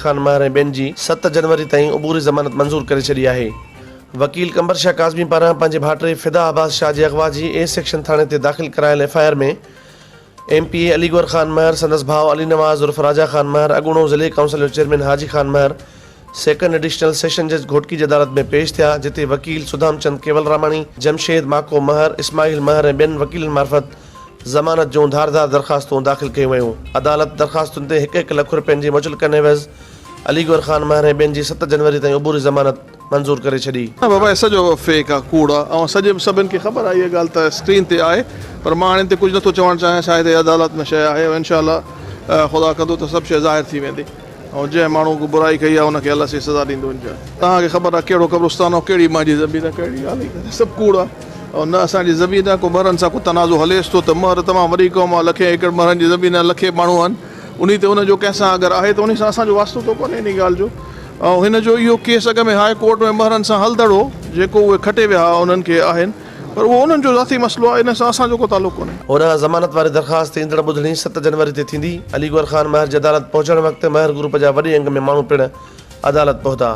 खान महर ऐं ॿियनि जी 7 जनवरी ताईं उबूरी ज़मानत मंज़ूर करे छॾी आहे। वकील कंबर शाह काज़मी पारां पंहिंजे भाइटे फिदा अब्बास शाह जे अगवा जी ए सेक्शन थाणे ते दाख़िल करायल FIR में MPA अलीगौर खान महर, संदसि भाउ अली नवाज़ उर्फ राजा खान महर, अॻूणो ज़िले काउंसिल जो चेयरमैन हाजी खान महर सेकंड एडिशनल सेशन जज घोटकी जी अदालत में पेश थिया, जिते वकील सुधाम चंद केवलरामाणी, जमशेद माको महर, इस्माइल महर ऐं ॿियनि वकीलनि मार्फत ज़मानत जूं धारदार दरख़्वास्तूं दाख़िल कयूं वयूं। अदालत दरख़्वास्तुनि ते 1-1 लख रुपयनि जी मुचलकन एवज़ अलीगौर खान महर ऐं ॿियनि जी 7 जनवरी ताईं उबूरी ज़मानत मंज़ूर करे छॾी। बाबा सॼो फेक आहे, कूड़ आहे ऐं सॼे सभिनि खे ख़बर आहे, इहा ॻाल्हि त स्क्रीन ते आहे, पर मां हाणे हिते कुझु नथो चवणु चाहियां। शायदि अदालत में शइ आहे, इनशाअल्लाह ख़ुदा कंदो त सभु शइ ज़ाहिर थी वेंदी ऐं जंहिं माण्हू को बुराई कई आहे उनखे अलाह सी सज़ा ॾींदो। तव्हांखे ख़बर आहे कहिड़ो क़ब्रिस्तान आहे, कहिड़ी मुंहिंजी ज़मीन आहे, कहिड़ी ॻाल्हि सभु कूड़ आहे। ऐं न असांजी ज़मीन आहे, को महरनि सां को तनाज़ो हलेसि थो त महर तमामु वॾी क़ौम आहे, लखे एकड़ महरनि जी ज़मीन आहे, लखे माण्हू आहिनि, उन ते उनजो कंहिंसां अगरि आहे त उन सां असांजो वास्तो थो कोन्हे इन ॻाल्हि जो। ऐं हिन जो इहो केस अॻ में हाई कोर्ट में महरनि सां हलंदड़ हो, जेको उहे खटे विया उन्हनि खे आहिनि, पर उहो उन्हनि जो ज़ाती मसइलो आहे, इन सां असांजो को तालुक़ कोन्हे। होॾां ज़मानत वारी दरख़्वास्त ईंदड़ ॿुधणी 7 जनवरी ते थींदी। अलीगौर खान महर जी अदालत पहुचण वक़्तु महर ग्रुप जा वॾे अंग में माण्हू पिणु अदालत पहुता।